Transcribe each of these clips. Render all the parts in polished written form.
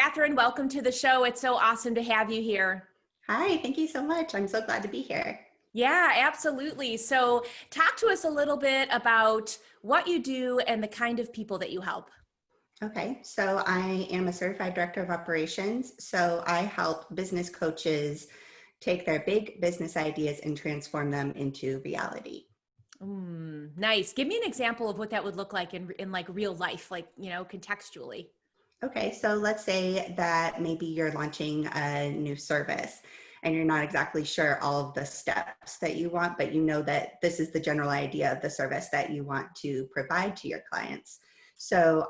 Catherine, welcome to the show. It's so awesome to have you here. Hi, thank you so much. I'm so glad to be here. Yeah, absolutely. So talk to us a little bit about what you do and the kind of people that you help. Okay, so I am a certified director of operations. So I help business coaches take their big business ideas and transform them into reality. Nice. Give me an example of what that would look like in like real life, like, contextually. Okay, so let's say that maybe you're launching a new service and you're not exactly sure all of the steps that you want, but you know that this is the general idea of the service that you want to provide to your clients. So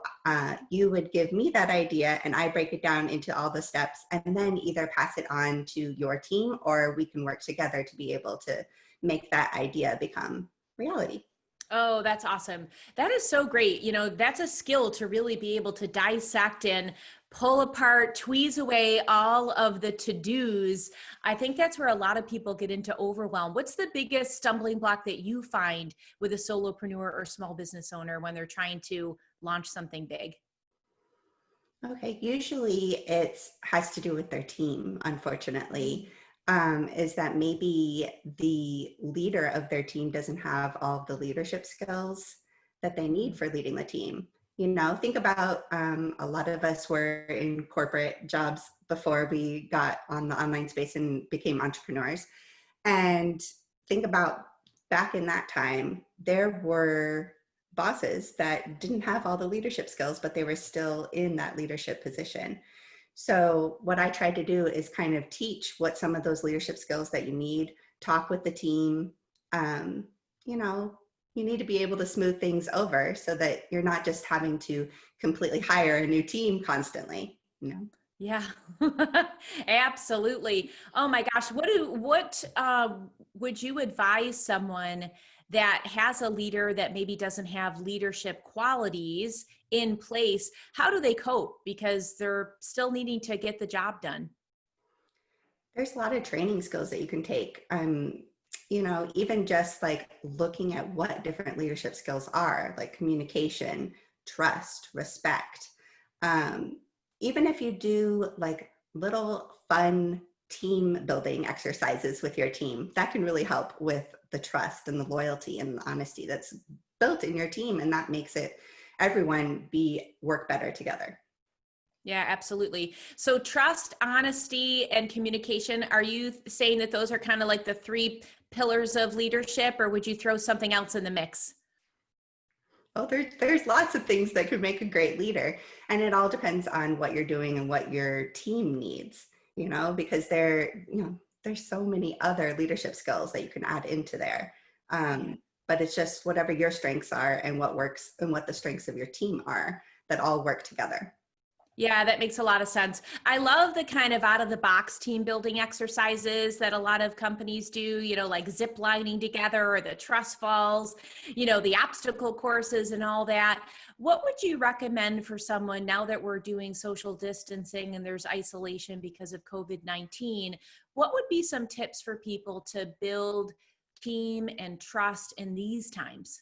you would give me that idea and I break it down into all the steps and then either pass it on to your team or we can work together to be able to make that idea become reality. Oh, that's awesome. That is so great. That's a skill to really be able to dissect and pull apart, tweeze away all of the to-dos. I think that's where a lot of people get into overwhelm. What's the biggest stumbling block that you find with a solopreneur or small business owner when they're trying to launch something big? Okay, usually it has to do with their team, unfortunately. Is that maybe the leader of their team doesn't have all of the leadership skills that they need for leading the team. You know, think about a lot of us were in corporate jobs before we got on the online space and became entrepreneurs. And think about back in that time, there were bosses that didn't have all the leadership skills, but they were still in that leadership position. So what I try to do is kind of teach what some of those leadership skills that you need, talk with the team. Um, you know, you need to be able to smooth things over so that you're not just having to completely hire a new team constantly, you know? Yeah, absolutely. Oh my gosh, what would you advise someone that has a leader that maybe doesn't have leadership qualities in place? How do they cope because they're still needing to get the job done? There's a lot of training skills that you can take. You know, even just like looking at what different leadership skills are, like communication, trust, respect. Um, Even if you do like little fun team building exercises with your team, that can really help with the trust and the loyalty and the honesty that's built in your team. And that makes it everyone be work better together. Yeah, absolutely. So trust, honesty, and communication, are you saying that those are kind of like the three pillars of leadership, or would you throw something else in the mix? Oh, there's lots of things that could make a great leader. And it all depends on what you're doing and what your team needs, you know, because there's so many other leadership skills that you can add into there. Yeah. But it's just whatever your strengths are and what works and what the strengths of your team are that all work together. Yeah, that makes a lot of sense. I love the kind of out of the box team building exercises that a lot of companies do, like zip lining together or the trust falls, the obstacle courses and all that. What would you recommend for someone now that we're doing social distancing and there's isolation because of COVID-19? What would be some tips for people to build team and trust in these times?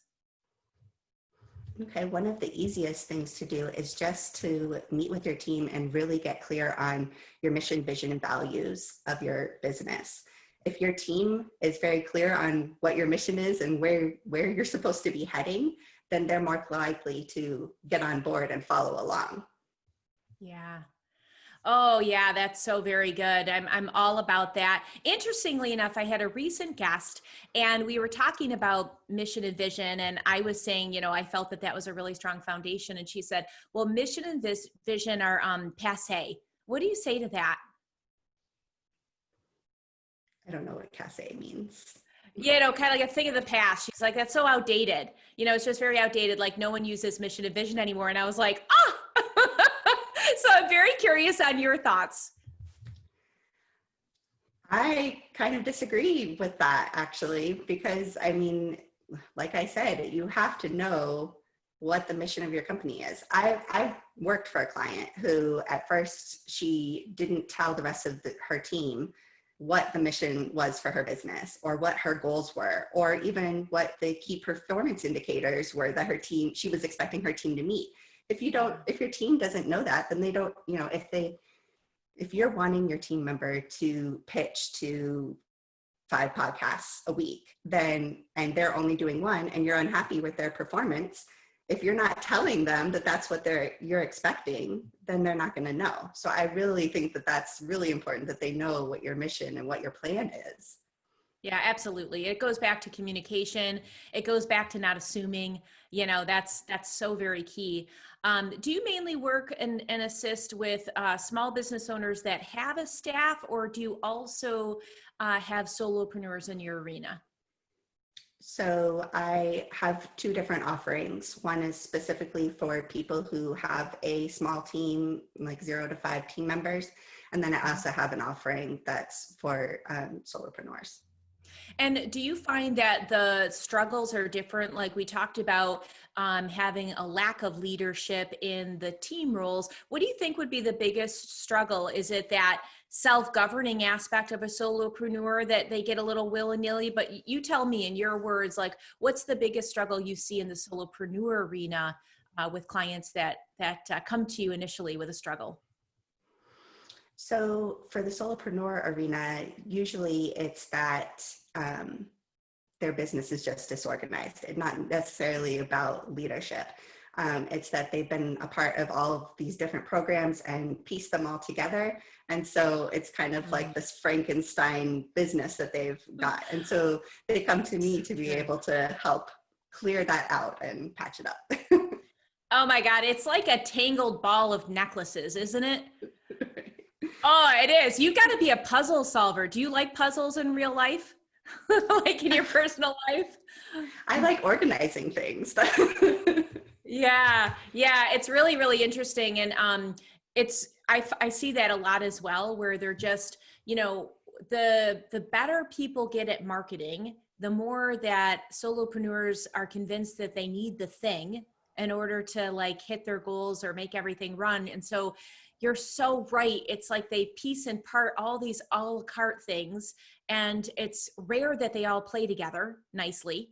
Okay, one of the easiest things to do is just to meet with your team and really get clear on your mission, vision, and values of your business. If your team is very clear on what your mission is and where you're supposed to be heading, then they're more likely to get on board and follow along. Yeah. Oh yeah, that's so very good. I'm all about that. Interestingly enough, I had a recent guest and we were talking about mission and vision and I was saying, I felt that that was a really strong foundation and she said, "Well, mission and vision are passé." What do you say to that? I don't know what casse means. Kind of like a thing of the past. She's like, "That's so outdated. It's just very outdated. Like no one uses mission and vision anymore." And I was like, "Oh." So I'm very curious on your thoughts. I kind of disagree with that actually, because I mean, like I said, you have to know what the mission of your company is. I've worked for a client who at first she didn't tell the rest of her team what the mission was for her business or what her goals were, or even what the key performance indicators were that she was expecting her team to meet. If you don't, if your team doesn't know that, then they don't, if you're wanting your team member to pitch to 5 podcasts a week, then, and they're only doing one and you're unhappy with their performance, if you're not telling them that that's what you're expecting, then they're not going to know. So I really think that that's really important, that they know what your mission and what your plan is. Yeah, absolutely. It goes back to communication. It goes back to not assuming, that's so very key. Do you mainly work and assist with small business owners that have a staff, or do you also have solopreneurs in your arena? So I have 2 different offerings. One is specifically for people who have a small team, like 0 to 5 team members. And then I also have an offering that's for solopreneurs. And do you find that the struggles are different? Like we talked about having a lack of leadership in the team roles. What do you think would be the biggest struggle? Is it that self-governing aspect of a solopreneur that they get a little willy-nilly? But you tell me in your words, like what's the biggest struggle you see in the solopreneur arena with clients that come to you initially with a struggle? So for the solopreneur arena, usually it's that their business is just disorganized. It's not necessarily about leadership. It's that they've been a part of all of these different programs and pieced them all together. And so it's kind of like this Frankenstein business that they've got. And so they come to me to be able to help clear that out and patch it up. Oh my God, it's like a tangled ball of necklaces, isn't it? Oh, it is. You've got to be a puzzle solver. Do you like puzzles in real life? Like in your personal life? I like organizing things. Yeah, it's really, really interesting. And I see that a lot as well, where they're just, the better people get at marketing, the more that solopreneurs are convinced that they need the thing in order to like hit their goals or make everything run. And so you're so right. It's like they piece and part all these a la carte things, and it's rare that they all play together nicely.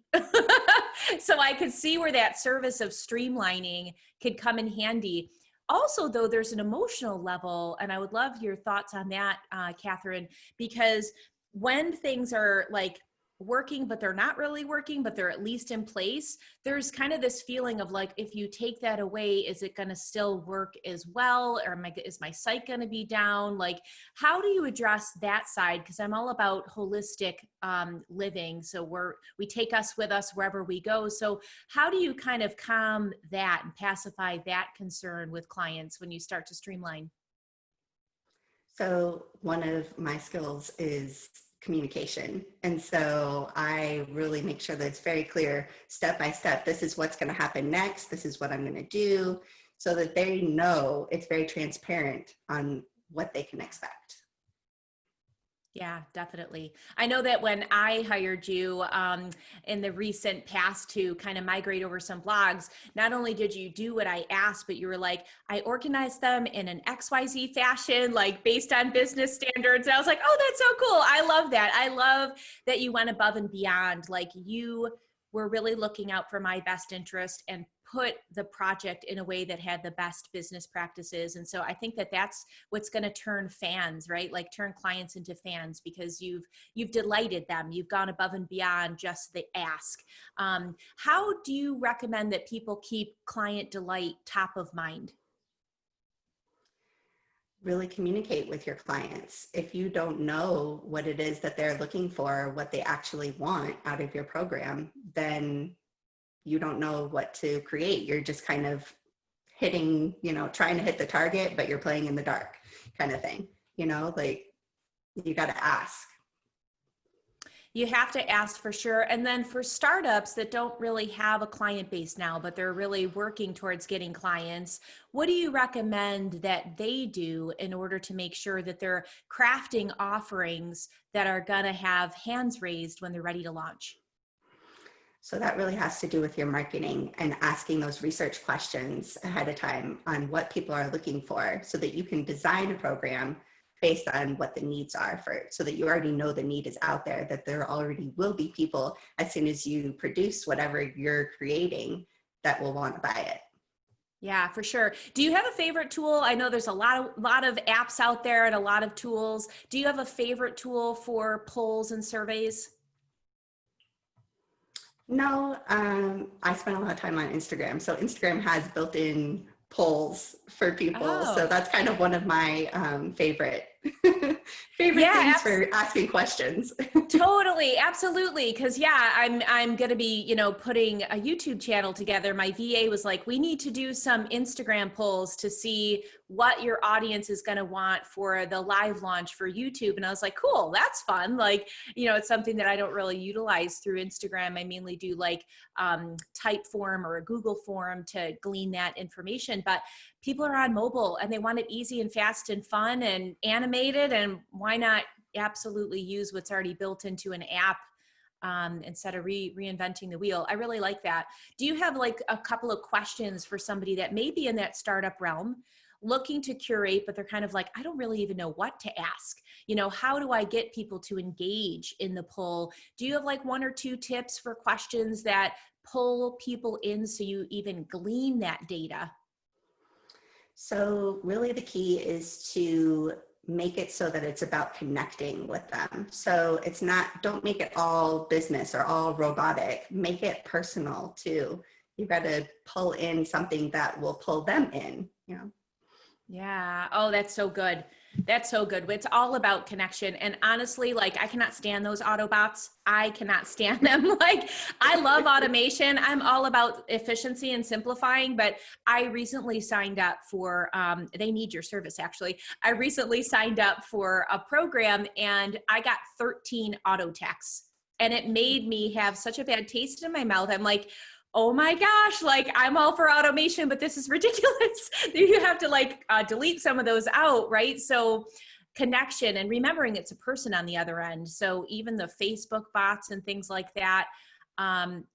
So I could see where that service of streamlining could come in handy. Also, though, there's an emotional level, and I would love your thoughts on that, Catherine, because when things are like working, but they're not really working, but they're at least in place, there's kind of this feeling of like, if you take that away, is it going to still work as well? Or is my site going to be down? Like, how do you address that side? Because I'm all about holistic living. So we take us with us wherever we go. So how do you kind of calm that and pacify that concern with clients when you start to streamline? So one of my skills is communication. And so I really make sure that it's very clear, step by step, this is what's going to happen next. This is what I'm going to do, so that they know it's very transparent on what they can expect. Yeah, definitely. I know that when I hired you in the recent past to kind of migrate over some blogs, not only did you do what I asked, but you were like, I organized them in an XYZ fashion, like based on business standards. And I was like, oh, that's so cool. I love that. I love that you went above and beyond. Like you were really looking out for my best interest and put the project in a way that had the best business practices. And so I think that that's what's going to turn fans, right? Like turn clients into fans, because you've delighted them. You've gone above and beyond just the ask. How do you recommend that people keep client delight top of mind? Really communicate with your clients. If you don't know what it is that they're looking for, what they actually want out of your program, then you don't know what to create. You're just kind of hitting, trying to hit the target, but you're playing in the dark kind of thing. Like you got to ask. You have to ask for sure. And then for startups that don't really have a client base now, but they're really working towards getting clients, what do you recommend that they do in order to make sure that they're crafting offerings that are going to have hands raised when they're ready to launch? So that really has to do with your marketing and asking those research questions ahead of time on what people are looking for, so that you can design a program based on what the needs are, so that you already know the need is out there, that there already will be people as soon as you produce whatever you're creating that will want to buy it. Yeah, for sure. Do you have a favorite tool? I know there's a lot of apps out there and a lot of tools. Do you have a favorite tool for polls and surveys? No, I spend a lot of time on Instagram. So Instagram has built-in polls for people. So Oh, that's kind of one of my favorite favorite yeah, things for asking questions. totally, absolutely. Cause yeah, I'm gonna be, putting a YouTube channel together. My VA was like, we need to do some Instagram polls to see what your audience is gonna want for the live launch for YouTube. And I was like, cool, that's fun. Like, it's something that I don't really utilize through Instagram. I mainly do like Typeform or a Google form to glean that information. But people are on mobile and they want it easy and fast and fun and animated. And why not absolutely use what's already built into an app instead of reinventing the wheel? I really like that. Do you have like a couple of questions for somebody that may be in that startup realm looking to curate, but they're kind of like, I don't really even know what to ask. How do I get people to engage in the poll? Do you have like one or two tips for questions that pull people in so you even glean that data? So really the key is to make it so that it's about connecting with them. So it's not, don't make it all business or all robotic, make it personal too. You've got to pull in something that will pull them in. Yeah. Oh, that's so good. That's so good. It's all about connection. And honestly, like I cannot stand those Autobots. I cannot stand them. Like I love automation. I'm all about efficiency and simplifying, but I recently signed up for, they need your service actually. I recently signed up for a program and I got 13 auto texts and it made me have such a bad taste in my mouth. I'm like, oh my gosh, like I'm all for automation, but this is ridiculous. You have to like delete some of those out, right? So connection and remembering it's a person on the other end. So even the Facebook bots and things like that,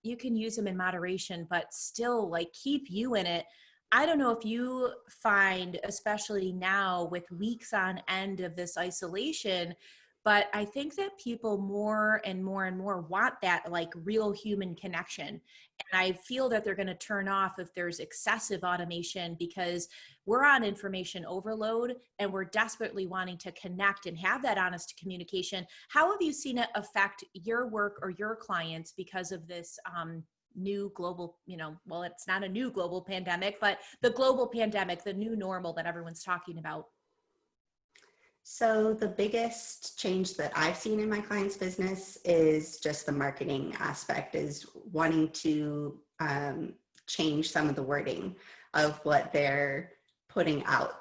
you can use them in moderation, but still like keep you in it. I don't know if you find, especially now with weeks on end of this isolation, but I think that people more and more and more want that like real human connection. And I feel that they're going to turn off if there's excessive automation because we're on information overload and we're desperately wanting to connect and have that honest communication. How have you seen it affect your work or your clients because of this new global, well, it's not a new global pandemic, but the global pandemic, the new normal that everyone's talking about? So the biggest change that I've seen in my client's business is just the marketing aspect, is wanting to change some of the wording of what they're putting out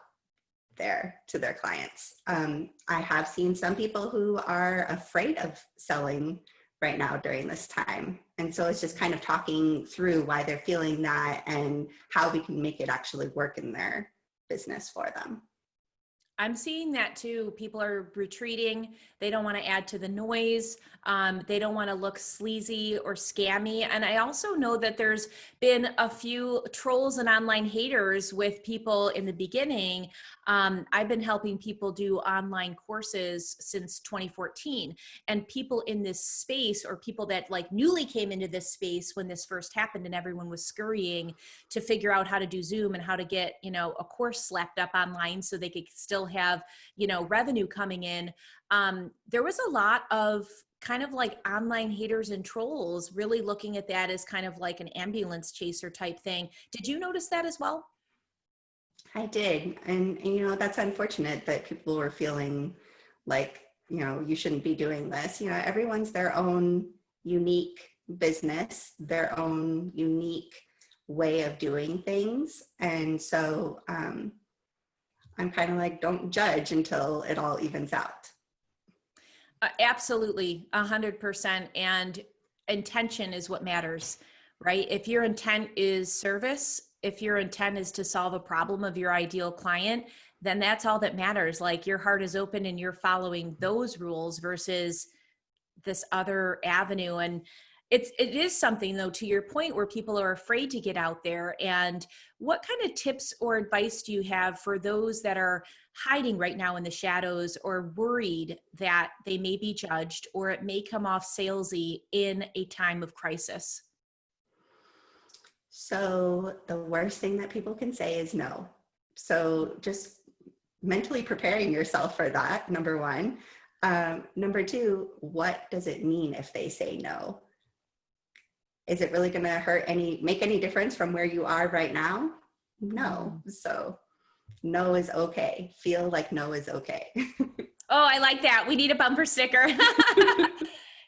there to their clients. I have seen some people who are afraid of selling right now during this time. And so it's just kind of talking through why they're feeling that and how we can make it actually work in their business for them. I'm seeing that too. People are retreating. They don't want to add to the noise. They don't want to look sleazy or scammy. And I also know that there's been a few trolls and online haters with people in the beginning. I've been helping people do online courses since 2014. And people in this space, or people that like newly came into this space when this first happened and everyone was scurrying to figure out how to do Zoom and how to get, a course slapped up online so they could still have, revenue coming in. There was a lot of kind of like online haters and trolls really looking at that as kind of like an ambulance chaser type thing. Did you notice that as well? I did. And that's unfortunate that people were feeling like, you shouldn't be doing this. Everyone's their own unique business, their own unique way of doing things. And so I'm kind of like, don't judge until it all evens out. Absolutely, 100%. And intention is what matters, right? If your intent is service, if your intent is to solve a problem of your ideal client, then that's all that matters. Like your heart is open and you're following those rules versus this other avenue. And it is something though, to your point, where people are afraid to get out there. And what kind of tips or advice do you have for those that are hiding right now in the shadows or worried that they may be judged or it may come off salesy in a time of crisis? So the worst thing that people can say is no. So just mentally preparing yourself for that, number one. Number two, what does it mean if they say no? Is it really going to make any difference from where you are right now? No. So no is okay. Feel like no is okay. Oh, I like that. We need a bumper sticker.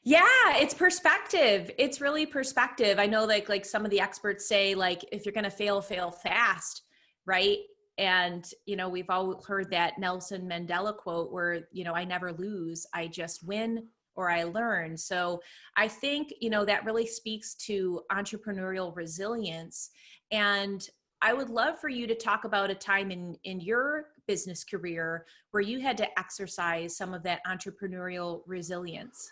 Yeah, it's perspective. It's really perspective. I know like some of the experts say, like, if you're going to fail, fail fast, right? And, we've all heard that Nelson Mandela quote where, I never lose, I just win or I learn. So I think, that really speaks to entrepreneurial resilience. And I would love for you to talk about a time in your business career where you had to exercise some of that entrepreneurial resilience.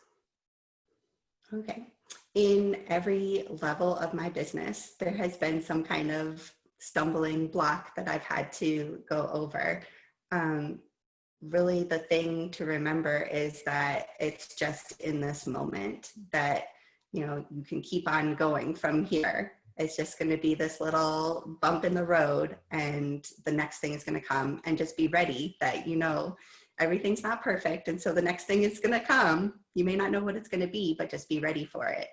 Okay. In every level of my business, there has been some kind of stumbling block that I've had to go over. Really, the thing to remember is that it's just in this moment that, you can keep on going from here. It's just going to be this little bump in the road, and the next thing is going to come, and just be ready that, everything's not perfect. And so the next thing is going to come. You may not know what it's going to be, but just be ready for it.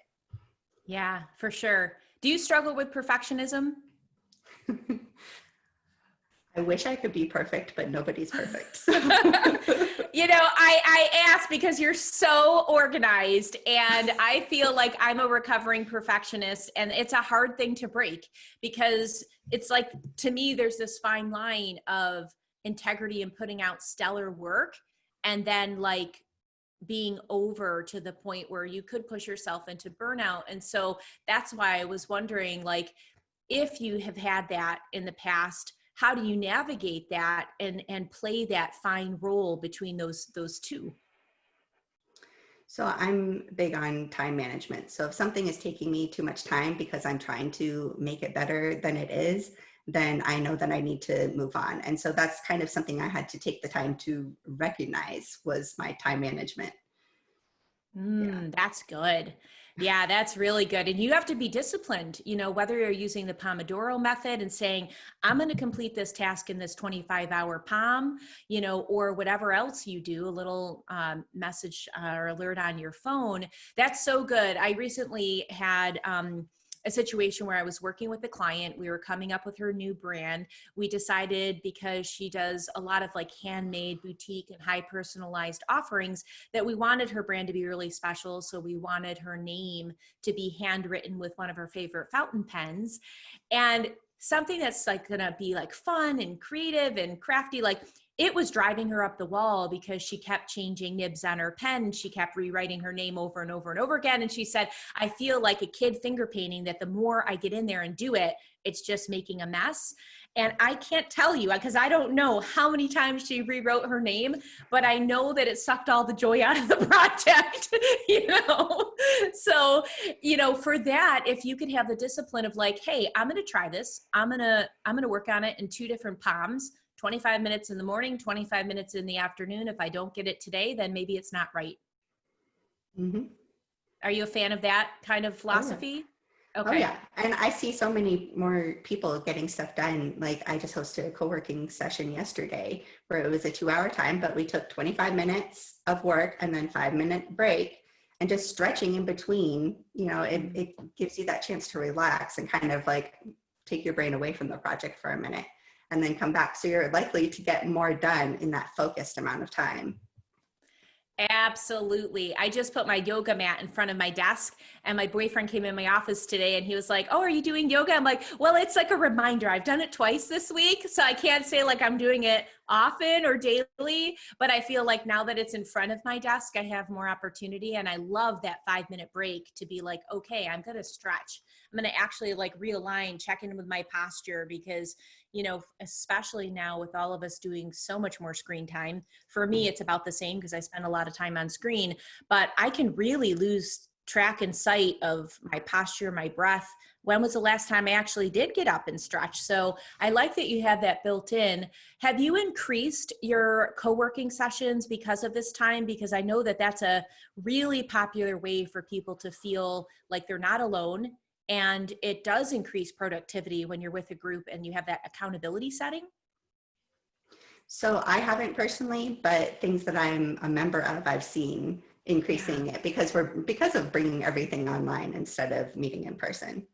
Yeah, for sure. Do you struggle with perfectionism? I wish I could be perfect, but nobody's perfect. I ask because you're so organized, and I feel like I'm a recovering perfectionist, and it's a hard thing to break because it's like, to me, there's this fine line of integrity and putting out stellar work, and then like being over to the point where you could push yourself into burnout. And so that's why I was wondering, like, if you have had that in the past, how do you navigate that and play that fine role between those two? So I'm big on time management. So if something is taking me too much time because I'm trying to make it better than it is, then I know that I need to move on. And so that's kind of something I had to take the time to recognize was my time management. That's good. Yeah, that's really good. And you have to be disciplined, whether you're using the Pomodoro method and saying, I'm going to complete this task in this 25-hour POM, or whatever else you do, a little message or alert on your phone. That's so good. I recently had a situation where I was working with a client. We were coming up with her new brand. We decided, because she does a lot of like handmade boutique and high personalized offerings, that we wanted her brand to be really special. So we wanted her name to be handwritten with one of her favorite fountain pens, and something that's like going to be like fun and creative and crafty. Like, it was driving her up the wall because she kept changing nibs on her pen. She kept rewriting her name over and over and over again. And she said, I feel like a kid finger painting, that the more I get in there and do it, it's just making a mess. And I can't tell you, because I don't know how many times she rewrote her name, but I know that it sucked all the joy out of the project, So, for that, if you could have the discipline of like, hey, I'm going to try this. I'm going to work on it in 2 different POMs, 25 minutes in the morning, 25 minutes in the afternoon. If I don't get it today, then maybe it's not right. Mm-hmm. Are you a fan of that kind of philosophy? Okay. Oh yeah. And I see so many more people getting stuff done. Like, I just hosted a co-working session yesterday where it was a 2-hour time, but we took 25 minutes of work and then 5-minute break, and just stretching in between, it gives you that chance to relax and kind of like take your brain away from the project for a minute and then come back. So you're likely to get more done in that focused amount of time. Absolutely. I just put my yoga mat in front of my desk, and my boyfriend came in my office today and he was like, oh, are you doing yoga? I'm like, well, it's like a reminder. I've done it twice this week, so I can't say like I'm doing it often or daily, but I feel like now that it's in front of my desk, I have more opportunity. And I love that 5-minute break to be like, okay, I'm going to stretch. I'm going to actually like realign, check in with my posture, because especially now with all of us doing so much more screen time, for me, it's about the same because I spend a lot of time on screen, but I can really lose track and sight of my posture, my breath. When was the last time I actually did get up and stretch? So I like that you have that built in. Have you increased your co-working sessions because of this time? Because I know that that's a really popular way for people to feel like they're not alone and it does increase productivity when you're with a group and you have that accountability setting? So I haven't personally, but things that I'm a member of, I've seen increasing it because of bringing everything online instead of meeting in person.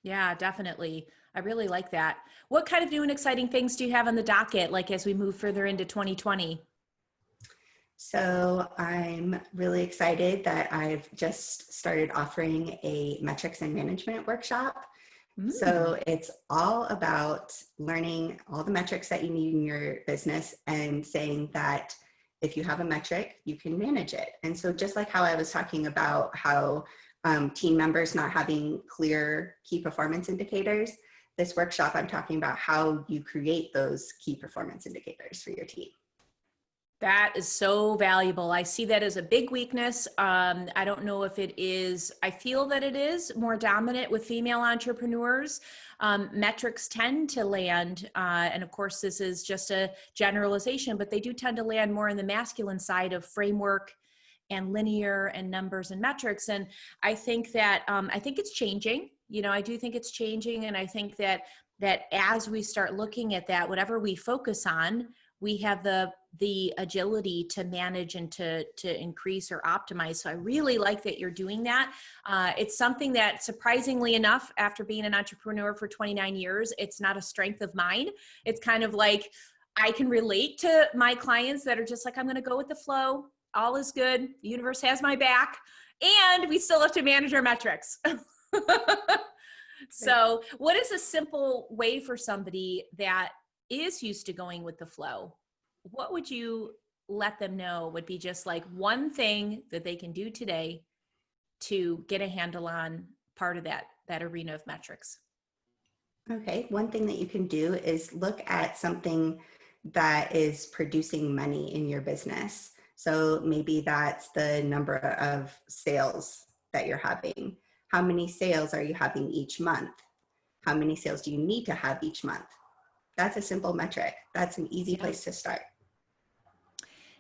Yeah, definitely. I really like that. What kind of new and exciting things do you have on the docket, like as we move further into 2020? So I'm really excited that I've just started offering a metrics and management workshop. So it's all about learning all the metrics that you need in your business and saying that if you have a metric, you can manage it. And so just like how I was talking about how team members not having clear key performance indicators, this workshop, I'm talking about how you create those key performance indicators for your team. That is so valuable. I see that as a big weakness. I don't know if it is, I feel that it is more dominant with female entrepreneurs. Metrics tend to land, and of course this is just a generalization, but they do tend to land more in the masculine side of framework and linear and numbers and metrics. And I think that, I think it's changing. You know, I do think it's changing. And I think that as we start looking at that, whatever we focus on, we have the agility to manage and to increase or optimize. So I really like that you're doing that. It's something that, surprisingly enough, after being an entrepreneur for 29 years, it's not a strength of mine. It's kind of like I can relate to my clients that are just like, I'm going to go with the flow. All is good. The universe has my back. And we still have to manage our metrics. So what is a simple way for somebody that is used to going with the flow? What would you let them know would be just like one thing that they can do today to get a handle on part of that arena of metrics? Okay, one thing that you can do is look at something that is producing money in your business. So maybe that's the number of sales that you're having. How many sales are you having each month? How many sales do you need to have each month? That's a simple metric. That's an easy place to start.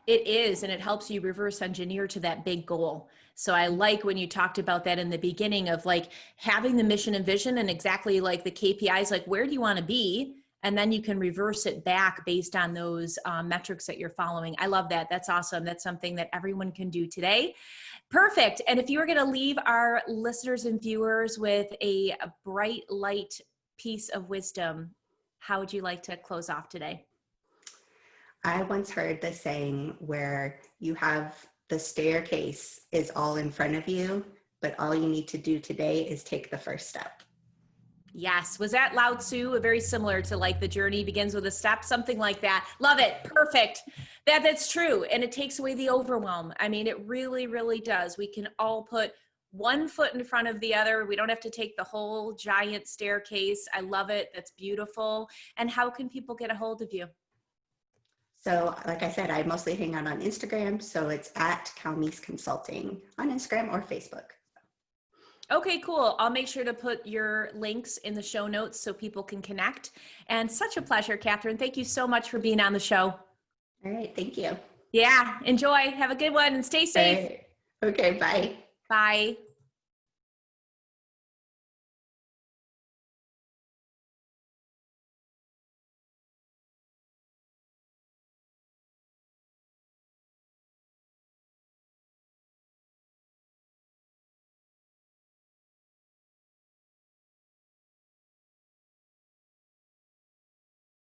It is, and it helps you reverse engineer to that big goal. So I like when you talked about that in the beginning of like having the mission and vision and exactly like the KPIs, like where do you want to be? And then you can reverse it back based on those metrics that you're following. I love that. That's awesome. That's something that everyone can do today. Perfect. And if you were going to leave our listeners and viewers with a bright light piece of wisdom, how would you like to close off today? I once heard the saying where you have the staircase is all in front of you, but all you need to do today is take the first step. Yes. Was that Lao Tzu? Very similar to like the journey begins with a step, something like that. Love it. Perfect. That's true. And it takes away the overwhelm. I mean, it really, really does. We can all put one foot in front of the other. We don't have to take the whole giant staircase. I love it. That's beautiful. And how can people get a hold of you? So like I said, I mostly hang out on Instagram. So it's at Calmes Consulting on Instagram or Facebook. Okay, cool. I'll make sure to put your links in the show notes so people can connect. And such a pleasure, Catherine. Thank you so much for being on the show. All right. Thank you. Yeah. Enjoy. Have a good one and stay safe. All right. Okay. Bye. Bye.